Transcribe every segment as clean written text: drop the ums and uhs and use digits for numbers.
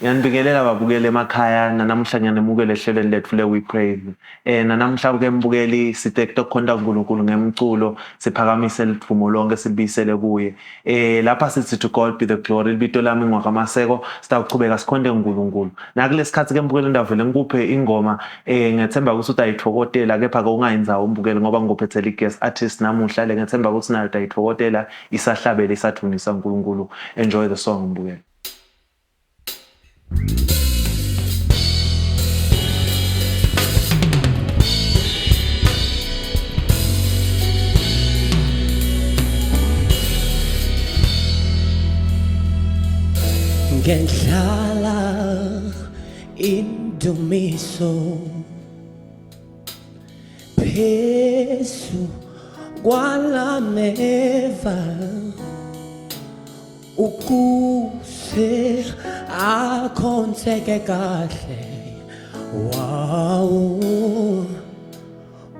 Ngiyanibingelela babukeli emakhaya namuhla ngiyanemukela ehlelweni lethu le We Praise. Namuhla ke mbukeli sitekto ukukhonza uNkulunkulu ngemculo siphakamise lithumo lonke sibisele kuye. Lapha sithi to God be the glory. Libito lami ngwakamaseko sitawuqhubeka sikhonde uNkulunkulu. Nakulesikhathi ke mbukeli ndavele ngikuphe ingoma ngethemba ukuthi utayithokotela kepha ke ungayinzawo umbukeli ngoba ngophethela guest artist namuhla le ngethemba ukuthi nayo utayithokotela isahlabele isathunisa uNkulunkulu. Enjoy the song mbukeli. Nhlanhla indumiso phezu kwalameva ukuze akhonseke kahle wow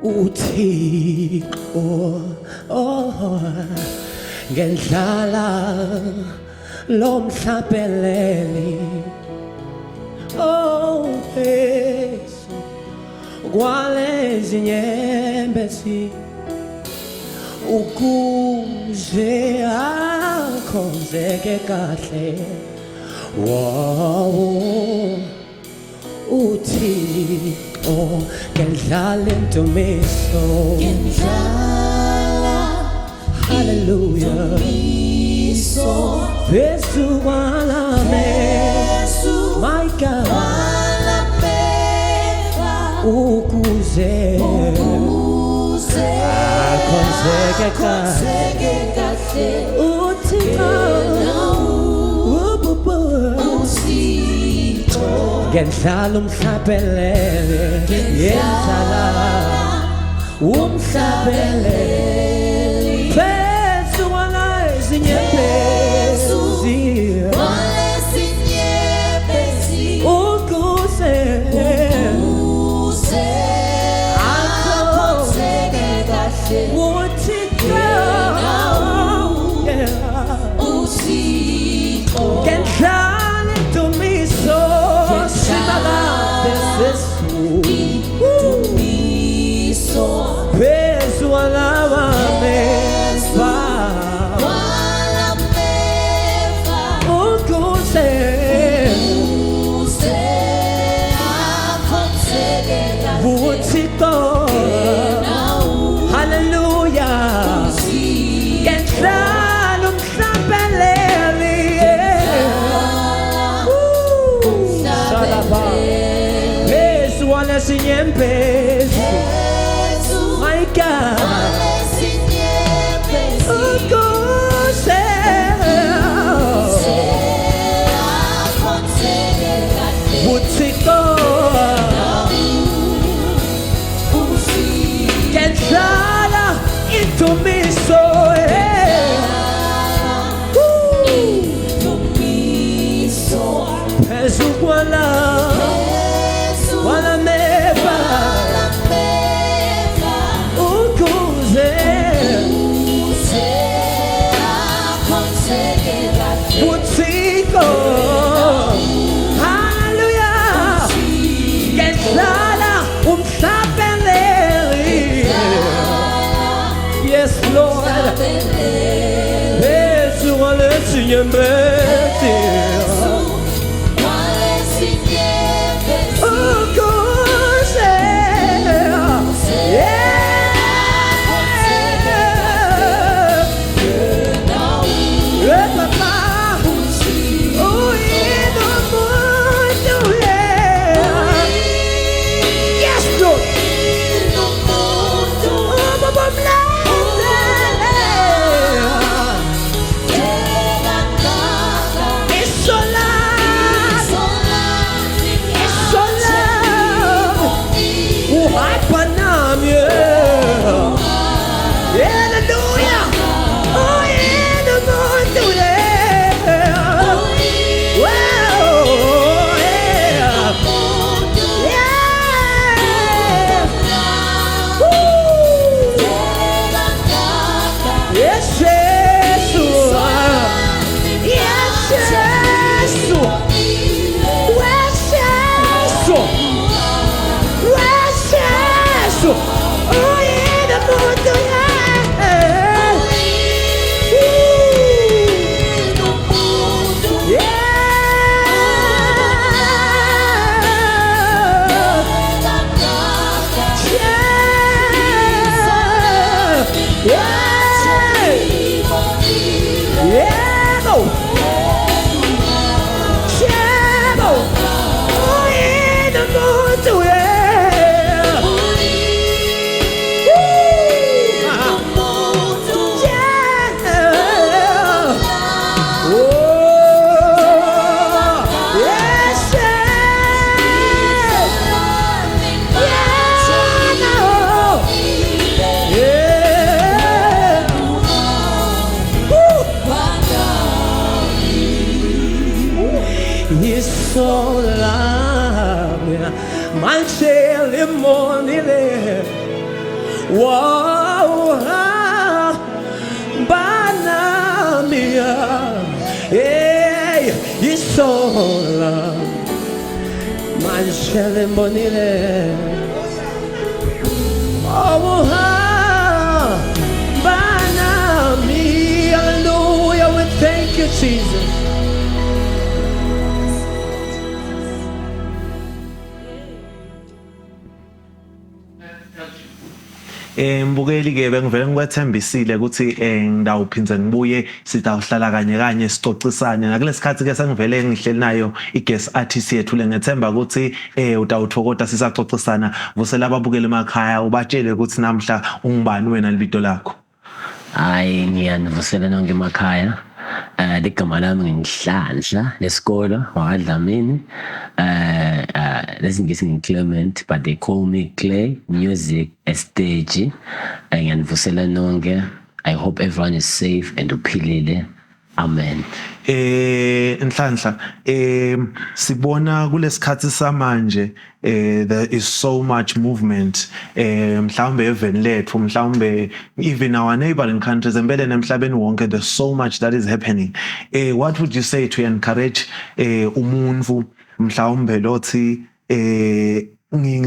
uThixo Nhlanhla lomhlabeleli phezu kwalezi nyembezi ukuze akhonzeke kahle wow uThixo Nhlanhla indumiso Nhlanhla hallelujah phezu kwalameva my God ukuze akhonzeke kahle uThixo Nhlanhla umhlabeleli Nhlanhla umhlabeleli phezu kwalezi nyembezi ukuze akhonzeke kahle uThixo Nhlanhla indumiso phezu kwalameva ukuze uThixo hallelujah Nhlanhla umhlabeleli phezu kwalezi nyembezi my God ukuze uThixo Nhlanhla indumiso phezu kwalameva ukuze uThixo hallelujah Nhlanhla umhlabeleli yes Lord phezu kwalezi nyembezi isola manchele monile wow bana mia hey isola manchele monile oh bana mia hallelujah we thank you Jesus. Mbukeli ke bengivele ngikwethembisile ukuthi ngidawuphinze ngibuye sitawuhlala kanye kanye sicocisane nakulesikhathi ke sengivele ngihleli nayo i-guest artist yethu lengethemba ukuthi utawuthokoza sisacocisana vusela ababukeli emakhaya ubatshele ukuthi namhla ungubani wena libido lakho. Hayi ngiyanivusela nonke emakhaya. Ligama lami ngiNhlanhla lesikolo wakwaDlamini. Lesingisi ngiClement but they call me Clay. Music stage. Ngiyanivusela nonke. I hope everyone is safe and uphilile. Amen. Nhlanhla sibona kulesikhathi samanje there is so much movement mhlawumbe even lethu mhlawumbe even our neighboring countries empeleni emhlabeni wonke there's so much that is happening. What would you say to encourage umuntu mhlawumbe lothi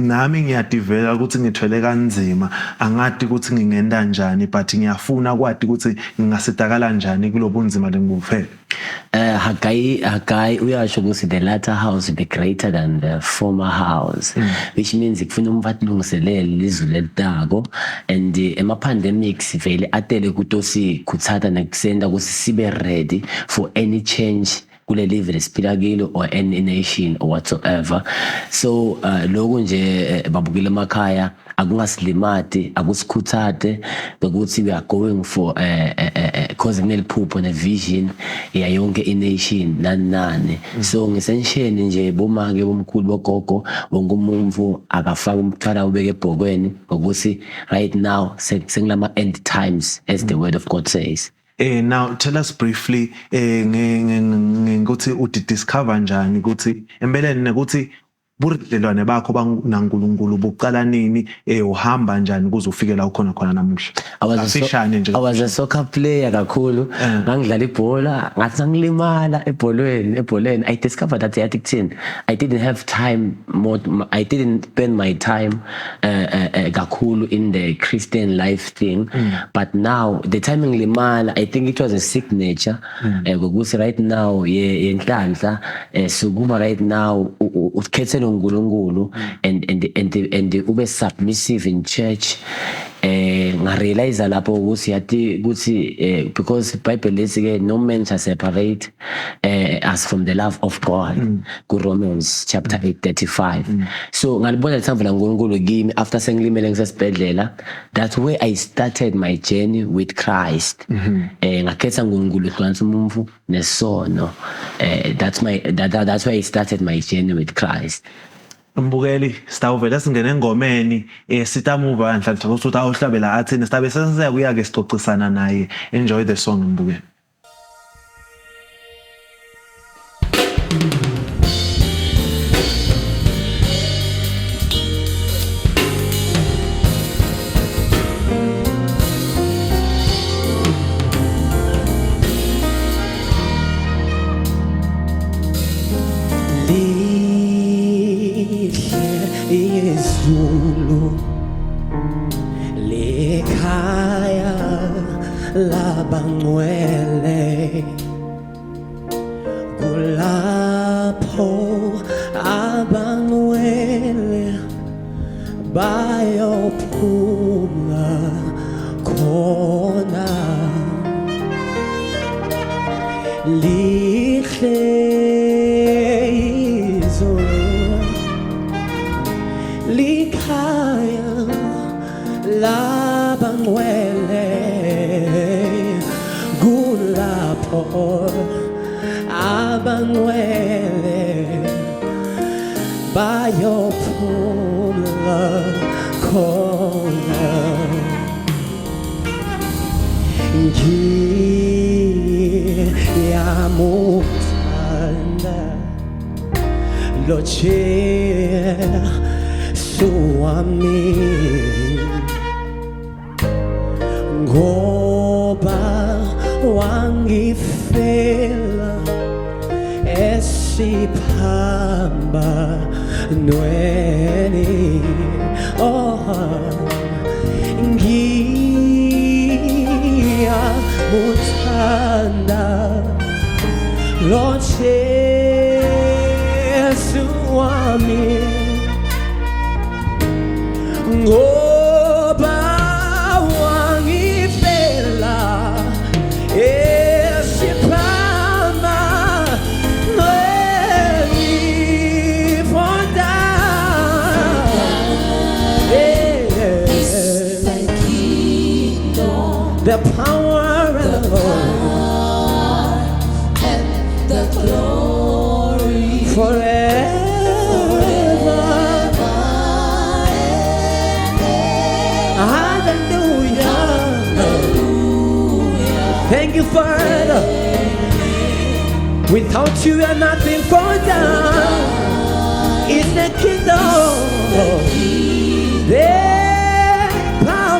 nami ngiyadivela ukuthi ngithwele kanzima angadi ukuthi ngingenda kanjani but ngiyafuna kwathi ukuthi ngingasidakala kanjani kulobunzima lengibuphele. Hagai uyasho ukuthi the latter house will be greater than the former house, which means kufuna umfathi lungiselele lizulu elitako and ema-pandemics vele atele ukuthi sikhuthata nekusenda ukuthi sibe ready for any change kule live lesiphila kilo or any nation or whatsoever. So lokho nje babukile emakhaya akungaslimati akusikhuthate ukuthi we are going for cause kuneliphupho nevision ya yonke ination nani. So ngisensheni nje bomake bomkhulu bogogo wonke umuntu akafaka umthwala ubeke ebhokweni ngokuthi right now sengilama end times as the word of God says. Now tell us briefly ngokuthi udiscover njani ukuthi empeleni nekuthi budlelwane bakho naNkulunkulu buqala nini uhamba njani kuze ufike la ukhona khona namuhla. I was a soccer player kakhulu ngangidlala ibhola ngathi ngilimala ebholeni. I discovered that I didn't have time more. I didn't spend my time kakhulu in the Christian life thing, but now the time ngilimala I think it was a signature ukuthi right now Nhlanhla sukuma right now ukhethele uNkulunkulu and ube submissive in church. Ngarealize lapho ukuthi because Bible lithi ke no man shall separate us from the love of God ku Romans chapter 8:35. So ngalibona lithambo laNkulunkulu kimi after sengilimele ngisesibhedlela. That's where I started my journey with Christ. Ngakhetha uNkulunkulu hlanza umuntu nesono. That's why I started my journey with Christ. Mbukeli sitawuvela singene engomeni sitamuva Nhlanhla ukuthi awuhlabela athini sitabe sesiya kuya ke sicocisana naye. Enjoy the song mbukeli. Izulu lekhaya labangcwele kulapho abangcwele bayophuma khona lihle izulu likhaya labangcwele kulapho abangcwele bayophumla khona ngiyamuthanda Lo Jesu wami ngoba wangifela esiphambanweni ngiyamuthanda lo Jesu wami ngoba wangifela the power and the glory forever. Hallelujah. Thank you, Father. Without you, we are nothing for them. It's the kingdom. The power.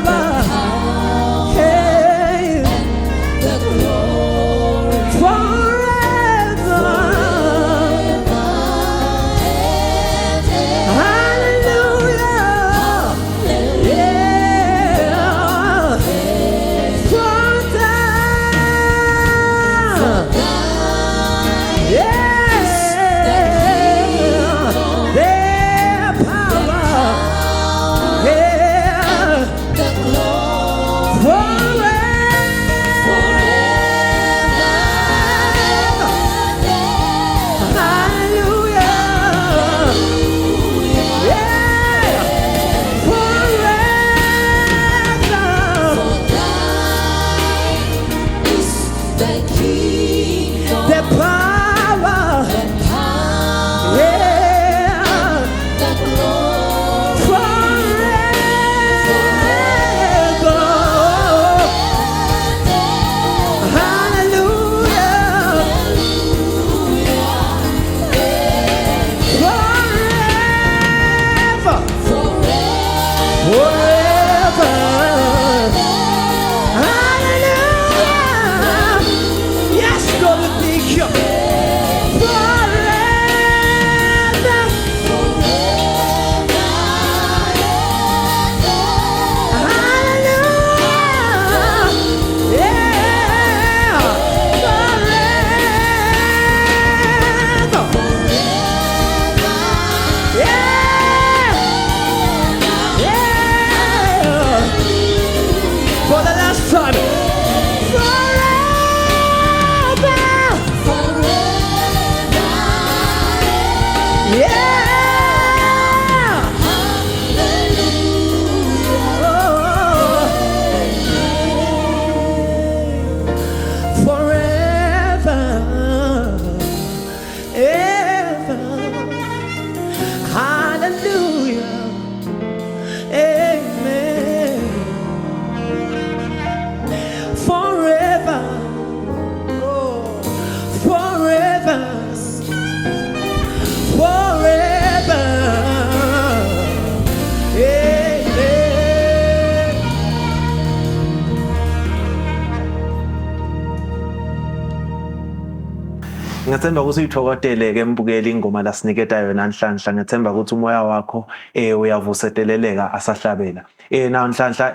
Ngithemba ukuthi uyithokoteleke embukeli ingoma lasiniketa yona Nhlanhla. Ngithemba ukuthi umoya wakho uyavuseteleleka asahlabela. Na Nhlanhla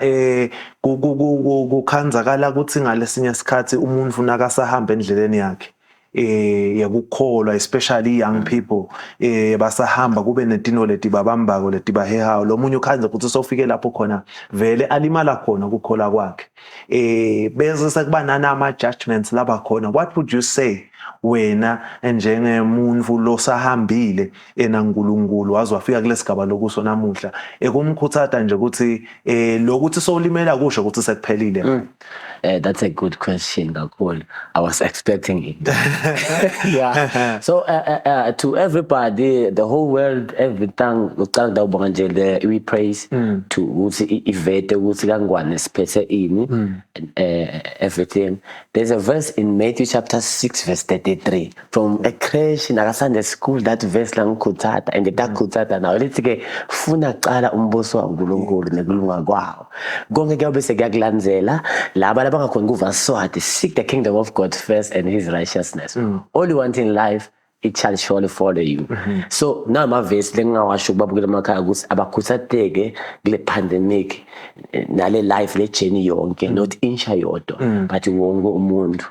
kukhanzakala ukuthi ngalesinye isikhathi umuntu nakasahamba endleleni yakhe yakukholwa especially young people basahamba kube netino letibabambako letibahehayo lo munye ukhanze ukuthi sofike lapho khona vele alimala khona ukukhola kwakhe bese sekuba nanama judgments laba khona. What would you say wena njengemuntu losahambile enaNkulunkulu wazwafika kulesigaba lokuso namuhla ekumkhuthatha nje ukuthi lokuthi solimela kusho ukuthi sekuphelile? That's a good question, Gakul. I was expecting it. Yeah. So to everybody, the whole world, everything, we praise to Ivete, everything. There's a verse in Matthew chapter 6, verse 33. From a crash in Sunday school, that verse lang kutata and the kutata now. Let's get funa qala umbuso waNkulunkulu nekulunga kwawo. Konke kuyobe sekuyakulandzela laba labangakhona kuverse seek the kingdom of God first and his righteousness. All you want in life, it shall surely follow you. So now my verse lengawasho babukela emakhaya ukuthi abakhuthateke kule pandemic nale life le journey yonke, not insha yodwa but wonke umuntu.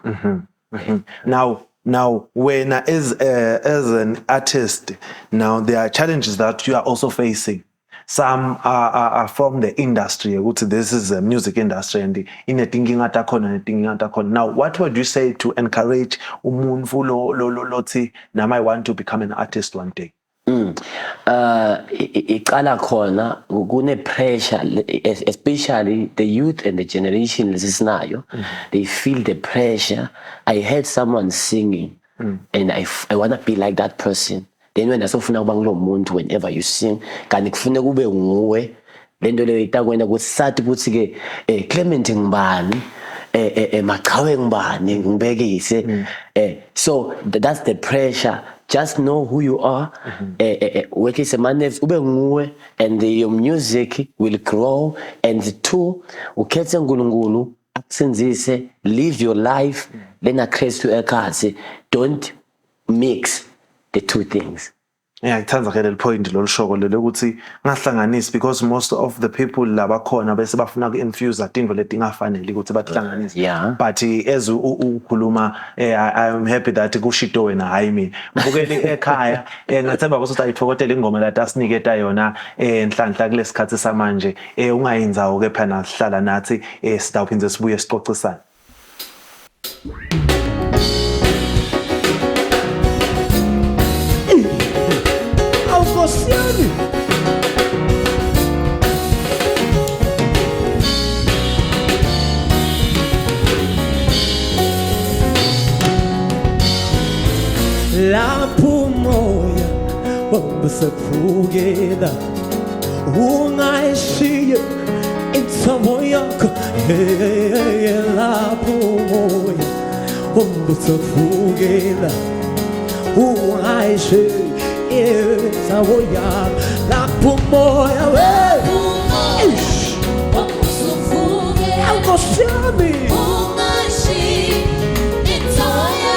Now, when as an artist, now there are challenges that you are also facing. Some are from the industry. This is a music industry, and in a thinking atakon. Now, what would you say to encourage umuntu loti now I want to become an artist one day? Iqala khona kune pressure, especially the youth and the generation lesisinayo. They feel the pressure. I heard someone singing and I want to be like that person. Then when asofuna kuba ngulo muntu, whenever you sing kanti kufuna kube nguwe, lento leyo itakwenda kusathi ukuthi ke Clement ngibani, Maqhawe ngibani ngibekise. So that's the pressure. Just know who you are. Work is a man ube nguwe, and your music will grow. And two, ukhethe uNkulunkulu akusenzise, live your life, then access to ekhasi. Don't mix the two things. Yeah, ngithanda ke leli point lolu shoko lelo ukuthi ngahlanganisi, because most of the people labakhona bese bafuna ku-infuse into leti ngafanele ukuthi bahlanganise. Yeah. But as ukhuluma, I'm happy that kushito wena hayi mina. Mbukeli ekhaya ngathemba ukuthi ayithokotela ingoma la asiniketa yona Nhlanhla kulesikhathi samanje. Ungayinzawo ke phana sihlala nathi sidawuphinde sibuye sicocisane. Lapho moya wabusaphukela ungayishiye insamo yakho. Lapho moya wabusaphukela ungayishiye insamo yakho. Lapho moya wabusaphukela ungayishiye insamo yakho.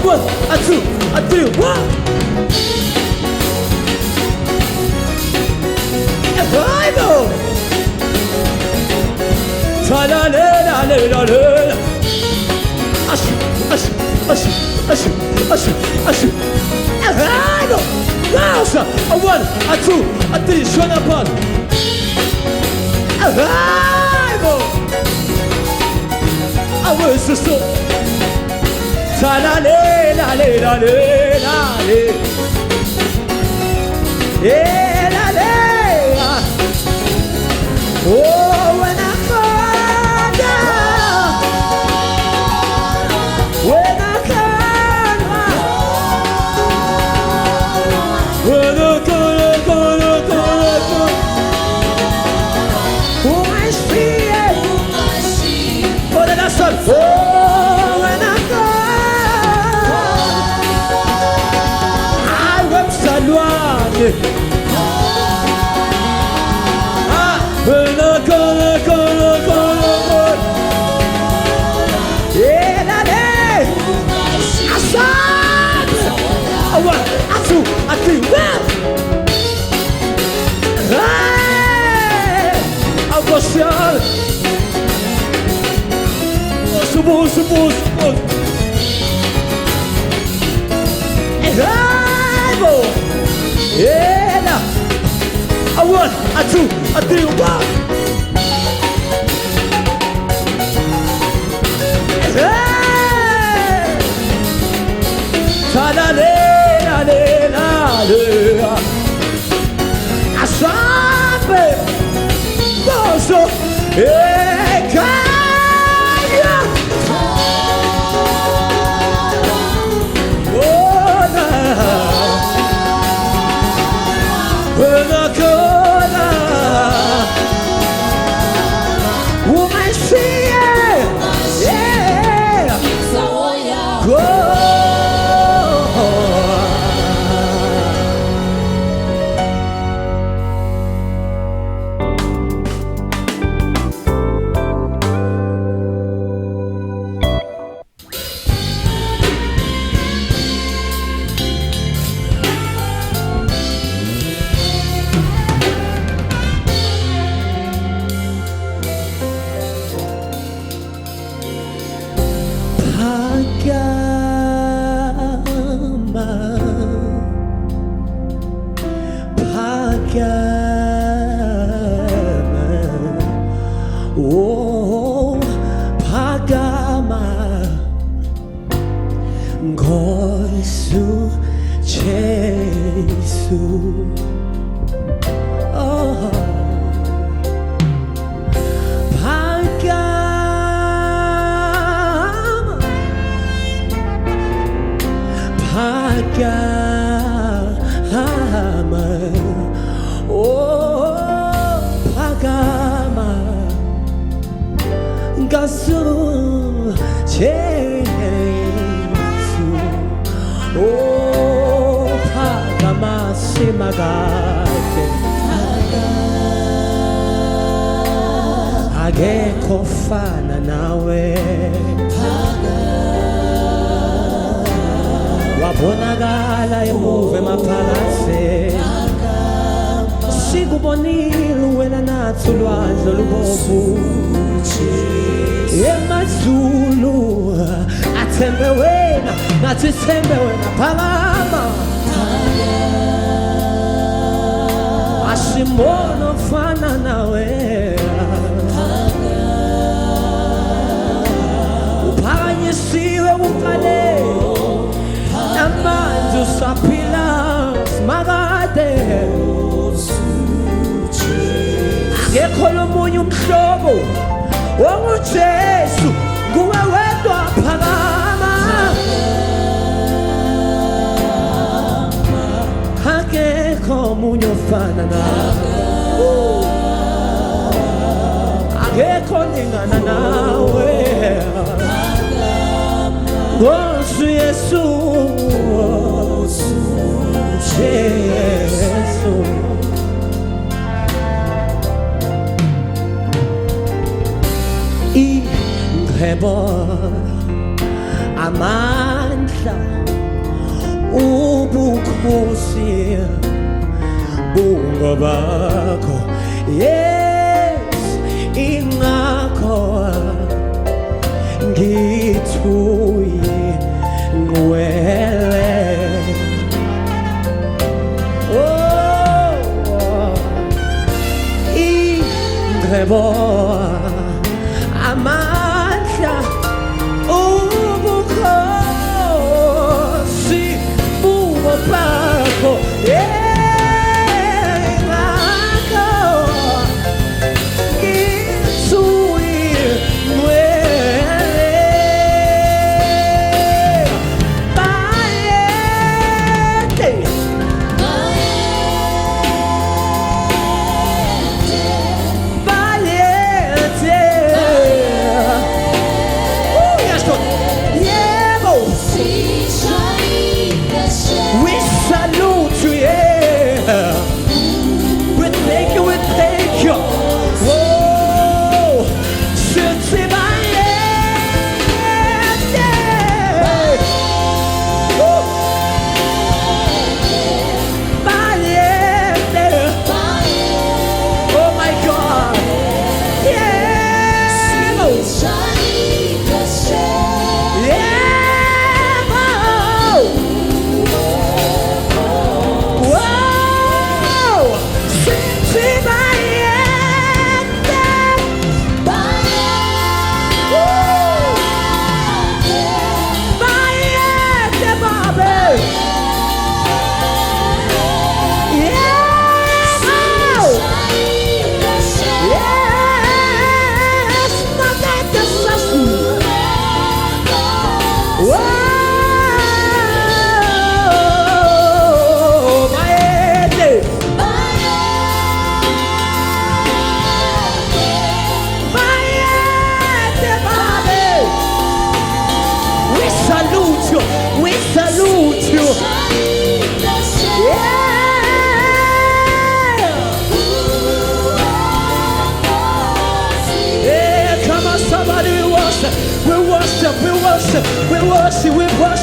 One, a two, a three, one. I know. I know. A one, a two, a three, shut up on. I know. I was so. Ta la le la le la le la le, yeah la le. Oh, when I fall down, when I come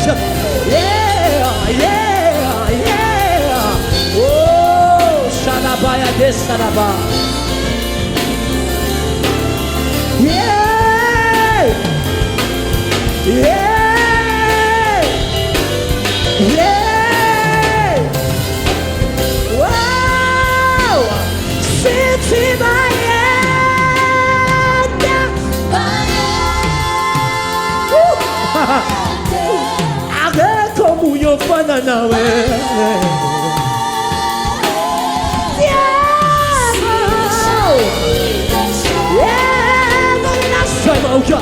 worship. Yeah, yeah, yeah. Oh, Shalabaya de Salaba. Yeah, yeah, yeah. Wow, city by Age como yo fana nawe. Yeah, no last time out ya.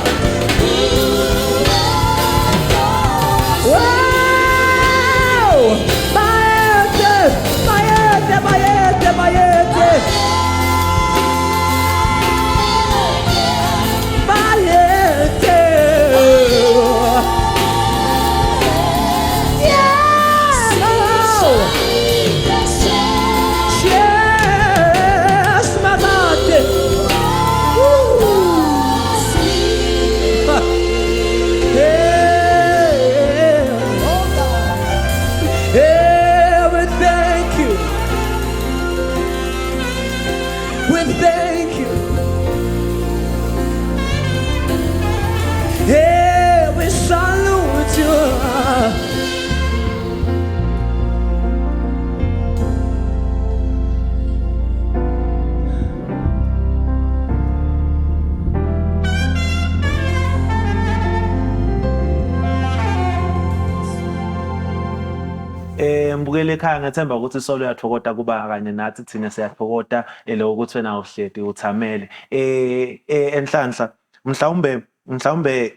Wow, maete, maete, maete, maete. Maete. Yes, my God. Yeah, we thank you. We thank you. Yeah, we salute you. Mbukele ekhaya ngethemba ukuthi isolo yathokoza kuba kanye nathi thina siyathokoza lo ukuthi wena uhledi uthamele Nhlanhla mhlawumbe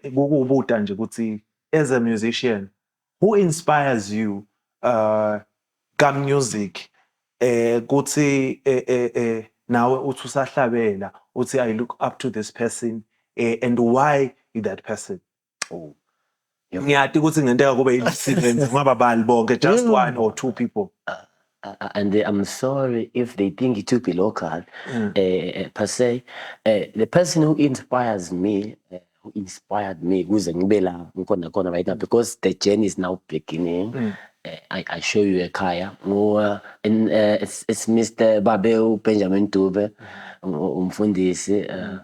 kukubuta nje ukuthi as a musician who inspires you ka music kuthi nawe uthi usahlabela uthi I look up to this person and why that person. Oh, ngiyati ukuthi ngenteka kube i-sequence ngaba bani bonke just one or two people. And I'm sorry if they think it to be local per se. The person who inspires me, kuze ngibe la ngikhona right now, because the journey is now beginning. I show you ekhaya. It's Mr. Babeu Benjamin Dube, umfundisi.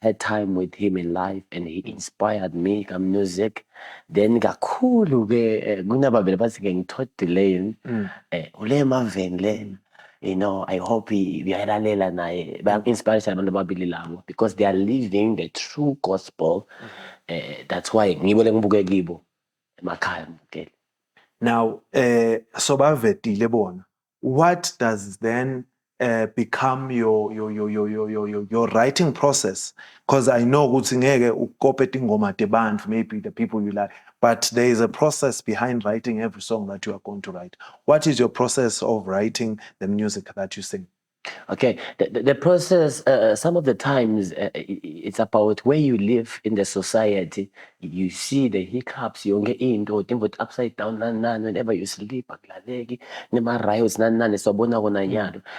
I had time with him in life and he inspired me ka music. Then kakhulu ke kunababili bathi ke ngithothe delay ule maveni le, you know, I hope uyalalela naye ba-inspire abantu ababili labo because they are living the true gospel. That's why ngibo lengibuke kibo emakhaya mbukele. Now so bavetile bona, what does then become your writing process? Because I know ukuthi ngeke ukope ingoma tebantu, maybe the people you like, but there is a process behind writing every song that you are going to write. What is your process of writing the music that you sing? Okay, the process, some of the times it's about where you live in the society. You see the hiccups, you get into it upside down, whenever you sleep,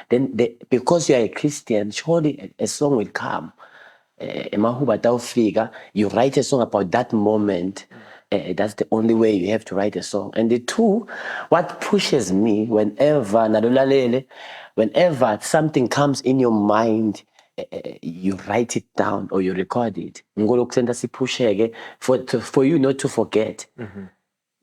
then because you are a Christian, surely a song will come. You write a song about that moment. That's the only way you have to write a song. And the two, what pushes me whenever something comes in your mind, you write it down or you record it. For you not to forget.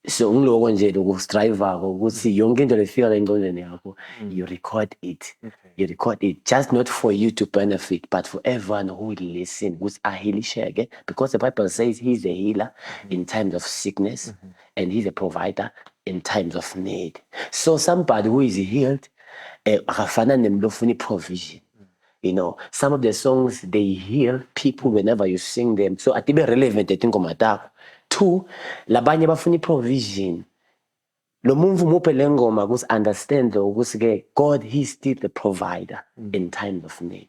So ngiloko nje lokustrive ukuthi yonke into lefika engqondweni yakho you record it. You record it just not for you to benefit, but for everyone who will listen, ukuthi ahilisheke, because the Bible says he's a healer in times of sickness and he's a provider in times of need. So somebody who is healed akafana nemlo ufuna provision. You know, some of the songs they heal people whenever you sing them, so atibe relevant ingoma takho. Two, labanye bafuna provision. Lo muntu muphe lengoma ukuthi understand ukuthi ke God, he's still the provider in times of need.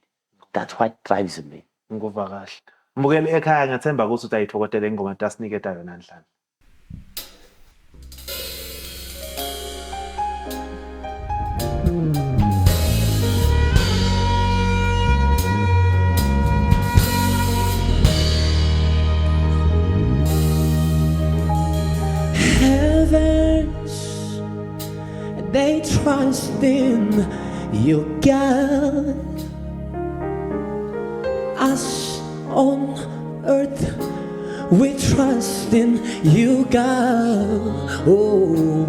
That's what drives me. Nguva kahle. Mbukeli ekhaya ngathemba ukuthi utayithokotela ingoma tasiniketa yona Nhlanhla. trust in you, God. Us on earth, we trust in you, God. Oh,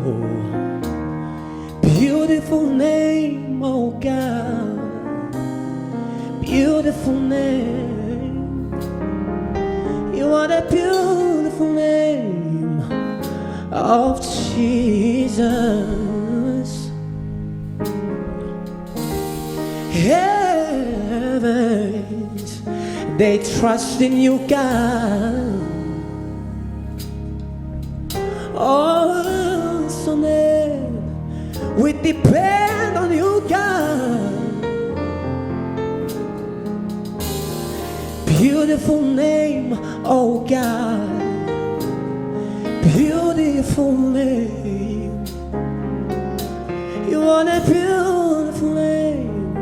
beautiful name, oh God. Beautiful name. You are the beautiful name of Jesus. Heavens, they trust in you, God. Oh, so we depend on you, God. Beautiful name, oh God. Beautiful name. You are the beautiful name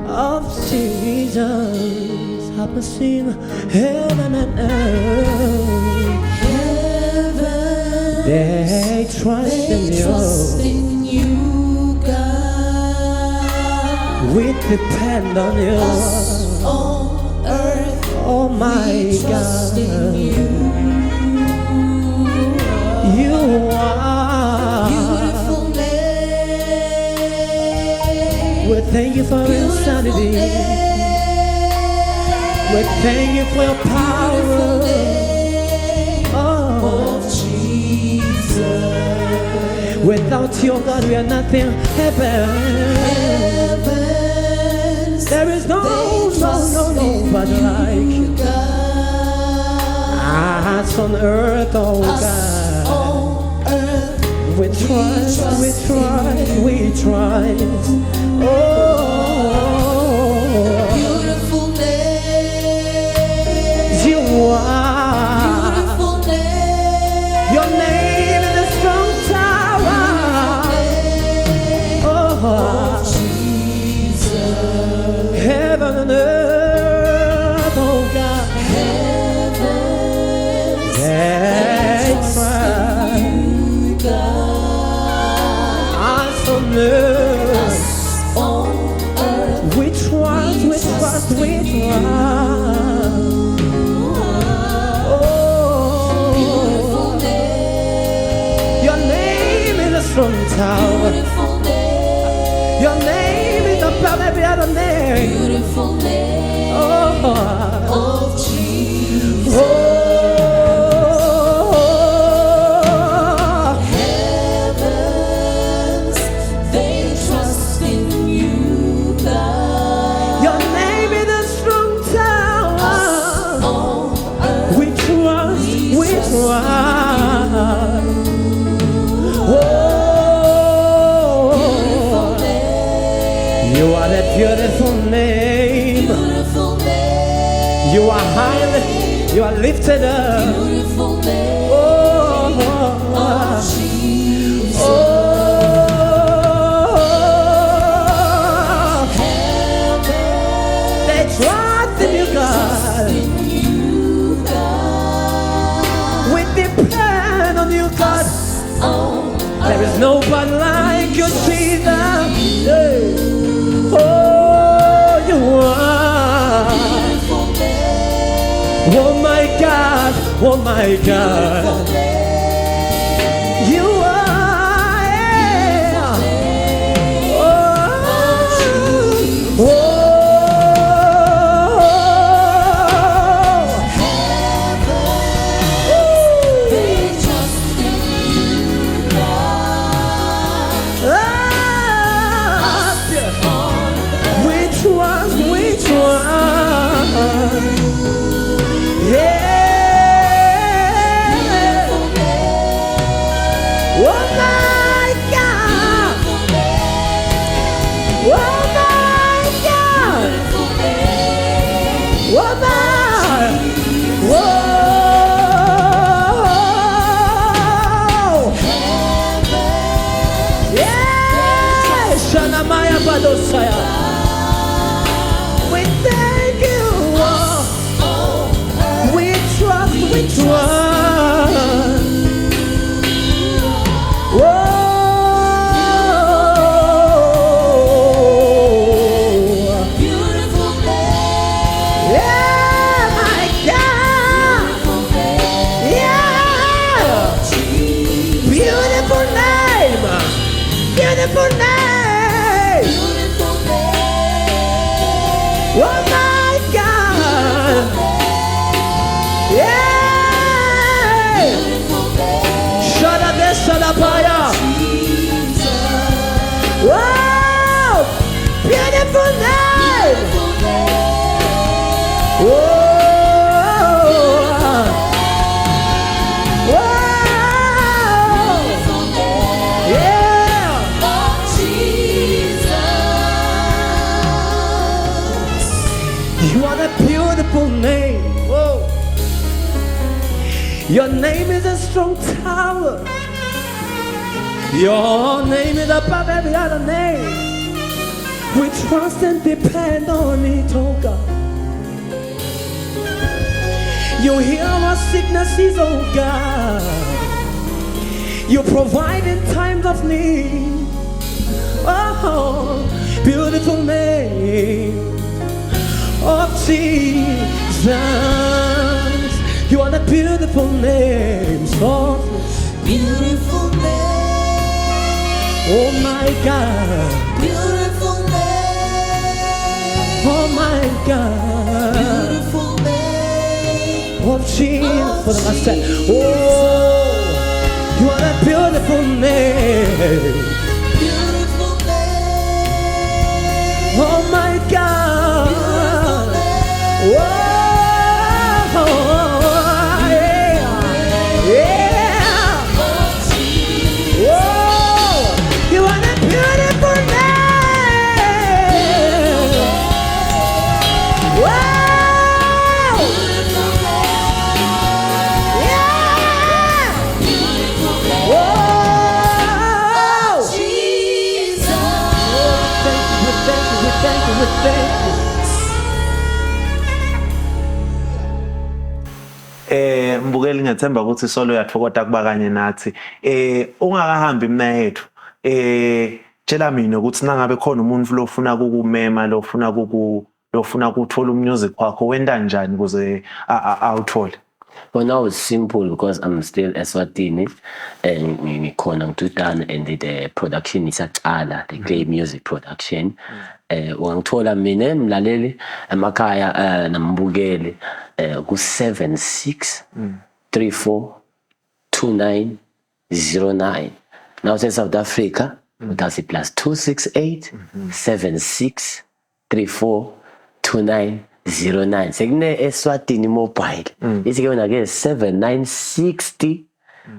of Jesus. Help us sing heaven and earth. Heaven, they trust in you, God. We depend on you. Oh my God, you are beautiful name. We thank you for insanity. We thank you for your power. Oh Jesus, without you, God, we are nothing. Heaven, there is nobody like you. Us on earth, oh God. We trust. Oh, beautiful name. You are beautiful name. Your name is a strong tower. Oh, Jesus. Heaven and earth, oh God. We trust. Oh, beautiful name. Your name is a strong tower. Your name is above every other name. Beautiful name of Jesus. Oh, heavens, they trust in you, God. Your name is a strong tower. We trust. Oh, you are the beautiful name. You are highly, you are lifted up. Beautiful name. Oh, Jesus. Oh, heaven, they trust in you, God. We depend on you, God. There is nobody like you, Jesus. Oh, you are. Oh my God, oh my God. You are. Yeah. Oh, You are a beautiful name. Whoa. Your name is a strong tower. Your name is above every other name. We trust and depend on it, oh God. You heal our sicknesses, oh God. You provide in times of need. Oh, beautiful name of Jesus. You are the beautiful name. So Beautiful name, oh my God. beautiful name, Oh my God. beautiful name, Of Jesus. For the last time. Jesus. Oh, you are a beautiful name. beautiful name, Oh my God. beautiful name. Oh, yeah. Yeah. Oh, Jesus. Whoa. You are a beautiful name. Whoa. Yeah. Whoa. Jesus. Thank you, thank you, thank you. Mbukeli ngethemba ukuthi solo yathokoza kuba kanye nathi. Ungakahambi mina yethu. Tshela mina ukuthi nangabe khona umuntu lofuna kukumema, lofuna ukuthola umusic wakho wenda kanjani ukuze awuthole. For now, it's simple because I'm still Eswatini and ngikhona ngidudana and the production isaqala, the clay music production. Ungangithola mina emlaleli emakhaya nambukeli ku 76 34 2909. Now in South Africa, that's it plus 268 76 34 2909. Sekune Eswatini mobile. Isike wena ke 7960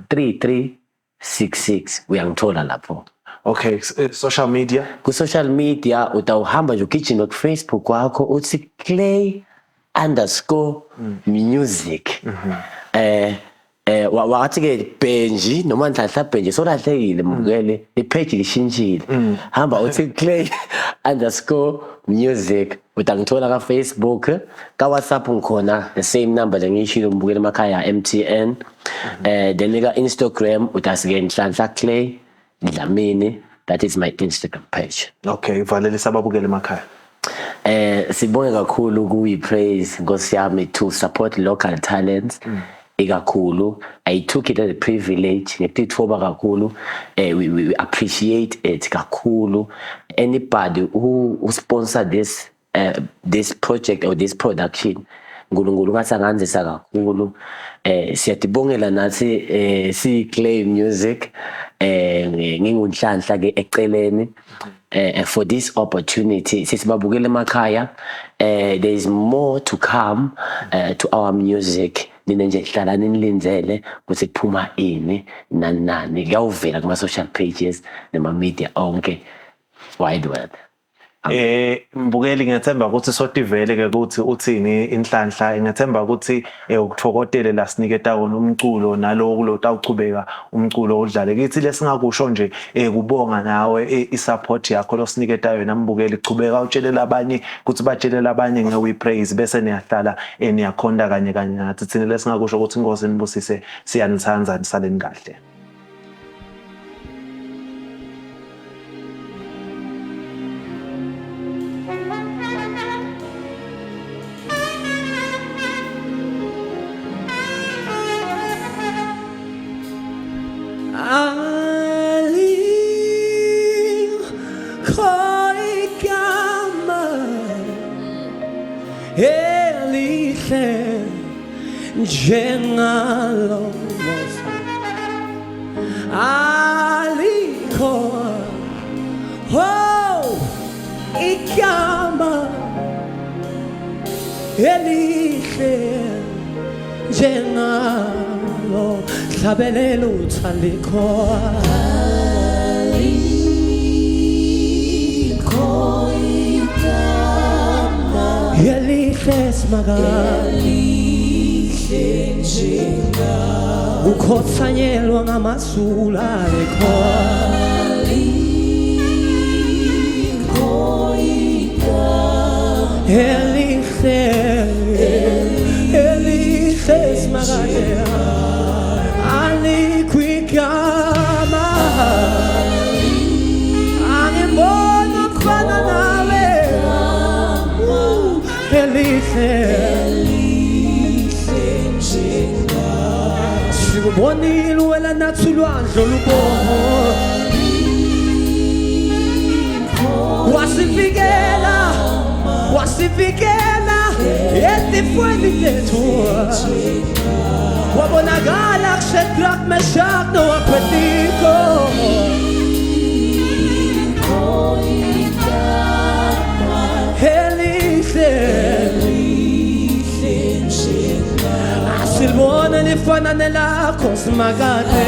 3366. Uyangithola lapho. Okay, social media. Ku social media utawuhamba nje ugijima ku Facebook wakho uthi clay_music. Wathi ke Benji noma Nhlanhla Benji solahlekile mbukele ipage lishintshile. Hamba uthi clay_music utangithola ka Facebook, ka WhatsApp ngikhona the same number lengishilo mbukele emakhaya MTN. Then ka Instagram utasike Nhlanhla Clay Dlamini. That is my Instagram page. Okay, valele sababukele emakhaya. Sibonge kakhulu ku praise Nkosi yami to support local talents. Ikakhulu, I took it as a privilege. Ngitithoba kakhulu. We appreciate it kakhulu. Anybody who sponsor this project or this production, nkulunkulu ngasangenzisa kakhulu. Siyatibongela nathi si Clay Music nginguNhlanhla ke eceleni for this opportunity. Sisibabukele emakhaya. There is more to come to our music. Nina nje hlala ninilindele ukuthi kuphuma ini nani kuyawuvela kuma social pages nema media onke wide world. Mbukeli ngethemba ukuthi sotivele ke ukuthi uthini inhlanhla ngethemba ukuthi ukuthokotele la siniketa wona umculo naloku lo tawuchubeka umculo odlale kithi lesingakusho nje kubonga nawe isupport yakho losiniketa yona mbukeli chubeka utshelela abanye ukuthi batshelela abanye ngewe praise bese niyahlala niyakhonda kanye nathi thina lesingakusho ukuthi Inkosi nibusise siyanithanza nisaleni kahle. Elihle njengalo alikho igama elihle njengalo hlabelela uthalikho elihle ukhothanyelwa ngamasula elihle simagade alikwigama angibona kufana nawe elihle sikubonile wena nathi ulwandle olubovu wasivikela etifweni lethu wabonakala kuShadrach, Meshach noAbednego elihle asilibona lifana nelakho simakade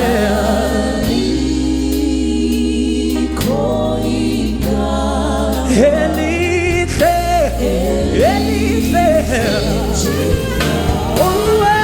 elihle ungwele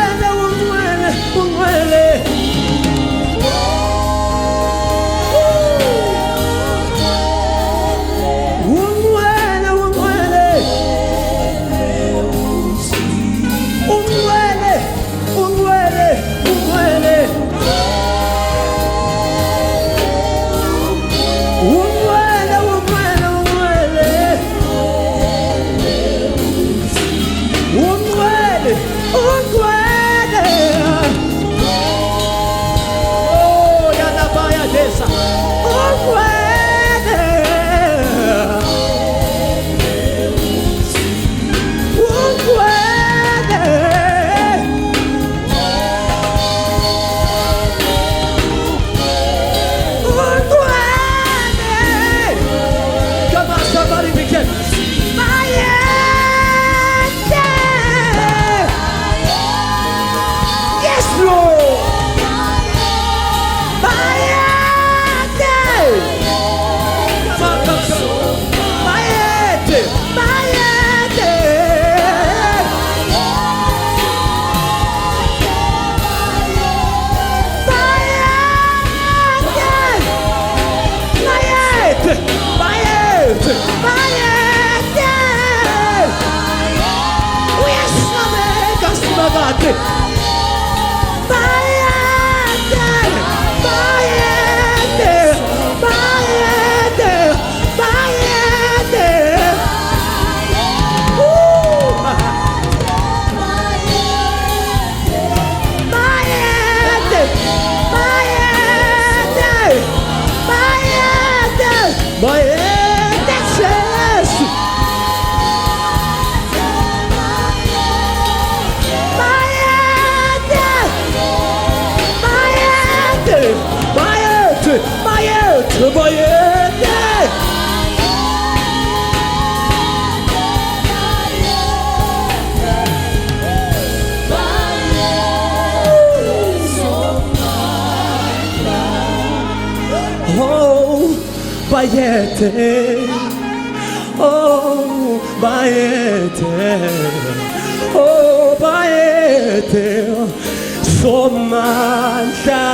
Bayete, oh bayete, oh bayete, somandla,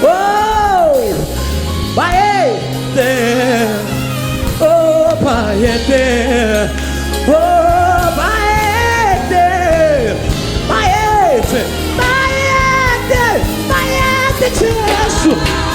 oh bayete, oh bayete, oh bayete, bayete, bayete, bayete, Jesus.